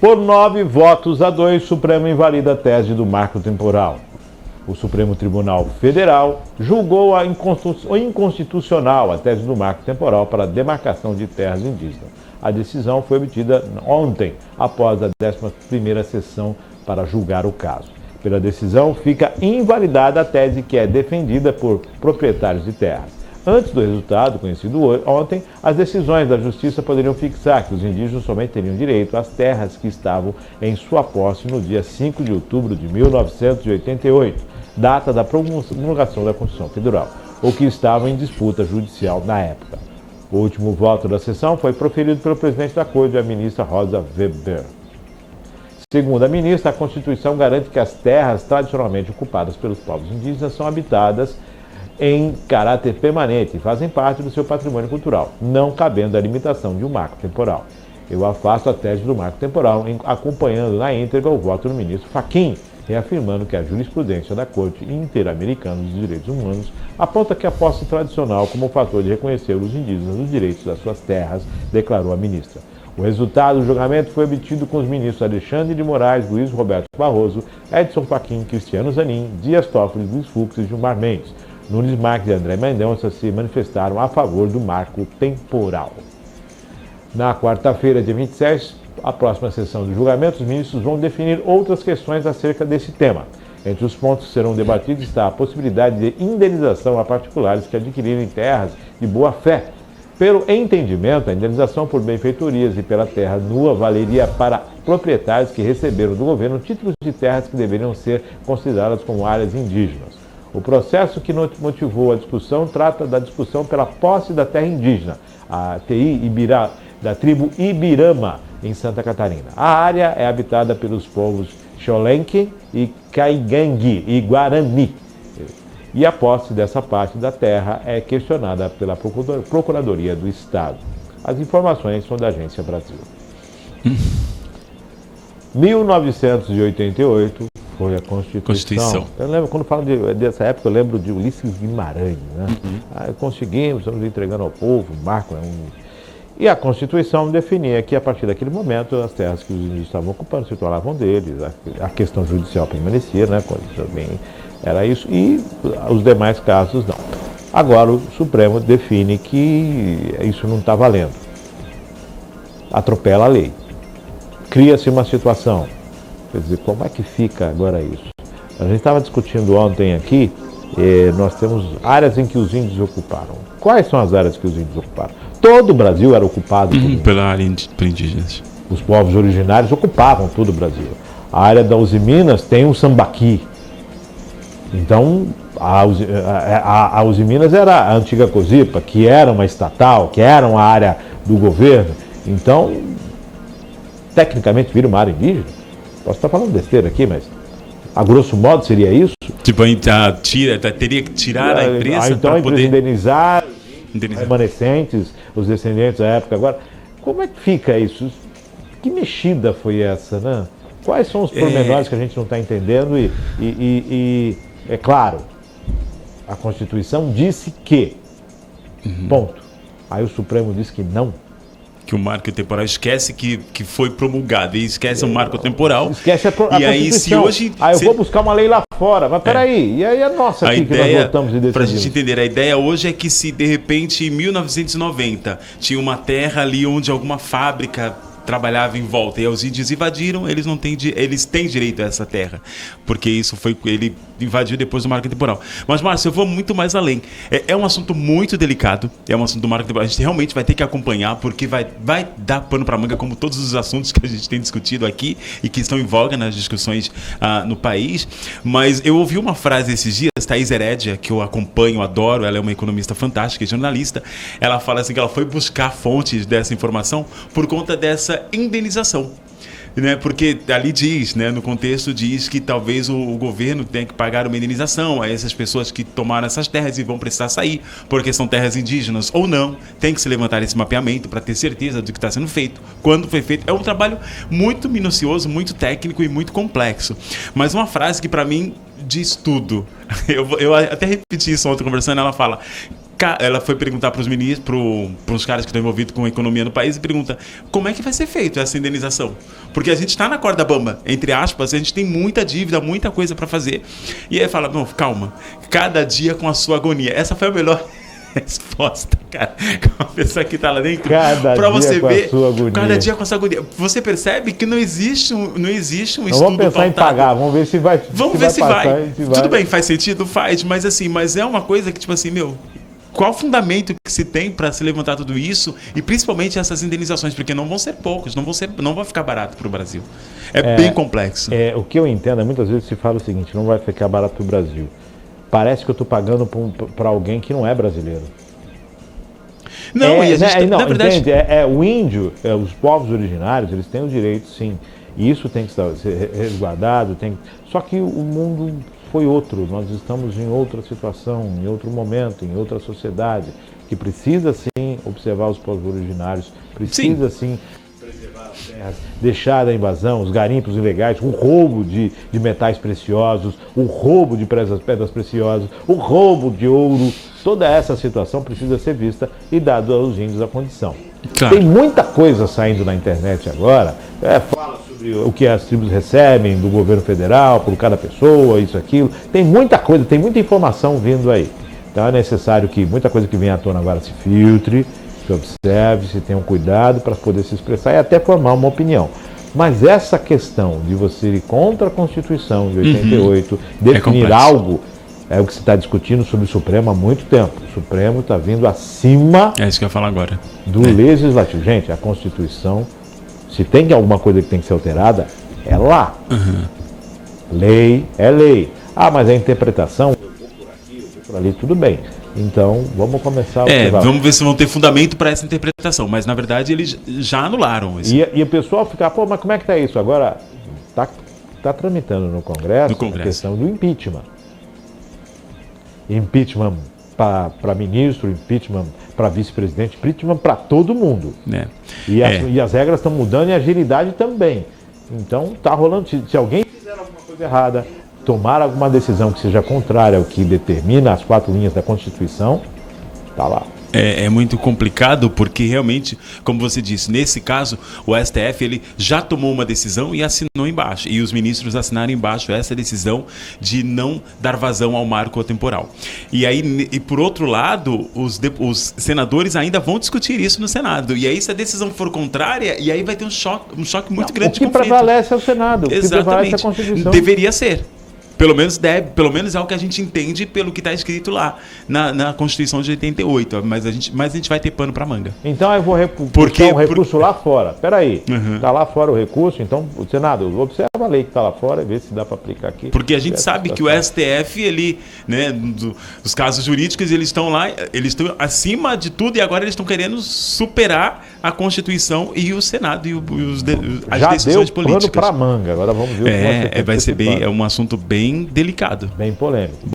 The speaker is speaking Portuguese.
Por 9 votos a 2, o Supremo invalida a tese do marco temporal. O Supremo Tribunal Federal julgou a inconstitucional a tese do marco temporal para a demarcação de terras indígenas. A decisão foi obtida ontem, após a 11ª sessão para julgar o caso. Pela decisão, fica invalidada a tese que é defendida por proprietários de terras. Antes do resultado, conhecido ontem, as decisões da Justiça poderiam fixar que os indígenas somente teriam direito às terras que estavam em sua posse no dia 5 de outubro de 1988, data da promulgação da Constituição Federal, ou que estavam em disputa judicial na época. O último voto da sessão foi proferido pelo presidente da Corte, a ministra Rosa Weber. Segundo a ministra, a Constituição garante que as terras tradicionalmente ocupadas pelos povos indígenas são habitadas em caráter permanente e fazem parte do seu patrimônio cultural, não cabendo a limitação de um marco temporal. Eu afasto a tese do marco temporal, acompanhando na íntegra o voto do ministro Fachin, reafirmando que a jurisprudência da Corte Interamericana dos Direitos Humanos aponta que a posse tradicional como fator de reconhecer os indígenas os direitos das suas terras, declarou a ministra. O resultado do julgamento foi obtido com os ministros Alexandre de Moraes, Luiz Roberto Barroso, Edson Fachin, Cristiano Zanin, Dias Toffoli, Luiz Fux e Gilmar Mendes. Nunes Marques e André Mendonça se manifestaram a favor do marco temporal. Na quarta-feira, dia 27, a próxima sessão do julgamento, os ministros vão definir outras questões acerca desse tema. Entre os pontos que serão debatidos está a possibilidade de indenização a particulares que adquirirem terras de boa-fé. Pelo entendimento, a indenização por benfeitorias e pela terra nua valeria para proprietários que receberam do governo títulos de terras que deveriam ser consideradas como áreas indígenas. O processo que motivou a discussão trata da discussão pela posse da terra indígena, a TI Ibirá, da tribo Ibirama, em Santa Catarina. A área é habitada pelos povos Xolenque e Caigangue e Guarani. E a posse dessa parte da terra é questionada pela Procuradoria do Estado. As informações são da Agência Brasil. 1988 foi a Constituição. Eu lembro, quando falo dessa época, eu lembro de Ulisses Guimarães. Né? Conseguimos, estamos entregando ao povo, Marco é E a Constituição definia que, a partir daquele momento, as terras que os índios estavam ocupando se tornavam deles, a questão judicial permanecia, né? Também era isso, e os demais casos não. Agora o Supremo define que isso não está valendo. Atropela a lei. Cria-se uma situação. Quer dizer, como é que fica agora isso? A gente estava discutindo ontem aqui, nós temos áreas em que os índios ocuparam. Quais são as áreas que os índios ocuparam? Todo o Brasil era ocupado pela área indígenas. Os povos originários ocupavam todo o Brasil. A área da Uzi Minas tem um sambaqui. Então, a Uzi Minas era a antiga Cosipa, que era uma estatal, que era uma área do governo. Então, tecnicamente vira uma área indígena. Posso estar falando besteira aqui, mas a grosso modo seria isso? Tipo, teria que tirar a empresa para poder indenizar remanescentes, os descendentes da época. Agora, como é que fica isso? Que mexida foi essa, né? Quais são os pormenores que a gente não está entendendo? E é claro, a Constituição disse que, ponto. Aí o Supremo disse que não. Que o marco temporal esquece que foi promulgado e esquece o marco temporal. Esquece a Constituição. Eu vou buscar uma lei lá fora, mas peraí, e aí a nossa aqui que nós votamos e decidimos? Para a gente entender, a ideia hoje é que se de repente em 1990 tinha uma terra ali onde alguma fábrica trabalhava em volta e os índios invadiram, eles têm direito a essa terra, porque ele invadiu depois do marco temporal. Mas, Márcio, eu vou muito mais além. É um assunto muito delicado, é um assunto do marco temporal. A gente realmente vai ter que acompanhar, porque vai dar pano para manga, como todos os assuntos que a gente tem discutido aqui e que estão em voga nas discussões no país. Mas eu ouvi uma frase esses dias, Thaís Herédia, que eu acompanho, adoro, ela é uma economista fantástica e jornalista. Ela fala assim que ela foi buscar fontes dessa informação por conta dessa indenização, né? Porque ali diz, né, no contexto diz que talvez o governo tenha que pagar uma indenização a essas pessoas que tomaram essas terras e vão precisar sair, porque são terras indígenas ou não. Tem que se levantar esse mapeamento para ter certeza do que está sendo feito, quando foi feito. É um trabalho muito minucioso, muito técnico e muito complexo. Mas uma frase que para mim diz tudo. Eu até repeti isso ontem conversando, ela fala: ela foi perguntar para os ministros, para os caras que estão envolvidos com a economia no país, e pergunta como é que vai ser feito essa indenização. Porque a gente está na corda bamba, entre aspas, a gente tem muita dívida, muita coisa para fazer. E aí fala, não, calma, cada dia com a sua agonia. Essa foi a melhor resposta, cara. Com a pessoa que está lá dentro. Para você ver, cada dia com a sua agonia. Você percebe que não existe um estudo vamos pensar pautado. Em pagar, vamos ver se vai. Vamos ver se vai. Tudo bem, faz sentido? Faz, mas assim, é uma coisa que, tipo assim, qual o fundamento que se tem para se levantar tudo isso e principalmente essas indenizações, porque não vão ser poucos, não vai ficar barato para o Brasil. É bem complexo. O que eu entendo, muitas vezes se fala o seguinte, não vai ficar barato para o Brasil. Parece que eu estou pagando para alguém que não é brasileiro. Não, e a gente na verdade... Entende? O índio, os povos originários, eles têm o direito, sim. E isso tem que ser resguardado. Só que o mundo foi outro. Nós estamos em outra situação, em outro momento, em outra sociedade, que precisa, sim, observar os povos originários, precisa, sim preservar as terras, deixar a invasão, os garimpos ilegais, o roubo de metais preciosos, o roubo de pedras preciosas, o roubo de ouro. Toda essa situação precisa ser vista e dado aos índios a condição. Claro. Tem muita coisa saindo na internet agora, fala sobre o que as tribos recebem do governo federal, por cada pessoa, isso, aquilo. Tem muita coisa, tem muita informação vindo aí. Então é necessário que muita coisa que vem à tona agora se filtre, se observe, se tenha um cuidado para poder se expressar e até formar uma opinião. Mas essa questão de você ir contra a Constituição de 88, definir algo, é o que se está discutindo sobre o Supremo há muito tempo. O Supremo está vindo acima isso que eu ia falar agora. Do Legislativo. Gente, a Constituição, se tem alguma coisa que tem que ser alterada, é lá. Lei é lei. Mas a interpretação, eu vou por aqui, eu vou por ali, tudo bem. Então, vamos começar a observar. Vamos ver se vão ter fundamento para essa interpretação. Mas, na verdade, eles já anularam isso. E o pessoal fica, mas como é que está isso? Agora, está tramitando no Congresso a questão do impeachment. Impeachment para ministro, impeachment para vice-presidente, impeachment para todo mundo. E as regras estão mudando e a agilidade também. Então, está rolando. Se alguém fizer alguma coisa errada, tomar alguma decisão que seja contrária ao que determina as 4 linhas da Constituição, está lá. É muito complicado porque realmente, como você disse, nesse caso, o STF ele já tomou uma decisão e assinou embaixo. E os ministros assinaram embaixo essa decisão de não dar vazão ao marco temporal. E por outro lado, os senadores ainda vão discutir isso no Senado. E aí, se a decisão for contrária, e aí vai ter um choque muito grande de conflito. O que prevalece é o Senado, o que prevalece é a Constituição. Deveria ser. Pelo menos é o que a gente entende pelo que está escrito lá na Constituição de 88. Mas a gente vai ter pano para manga. Então eu vou puxar um recurso lá fora. Peraí, está lá fora o recurso, então o Senado observa a lei que está lá fora e vê se dá para aplicar aqui. Porque a gente sabe que o STF, ele, os casos jurídicos, eles estão lá, eles estão acima de tudo e agora eles estão querendo superar a Constituição e o Senado e as decisões políticas. Já deu pano para manga, agora vamos ver o que vai ser um assunto bem delicado. Bem polêmico.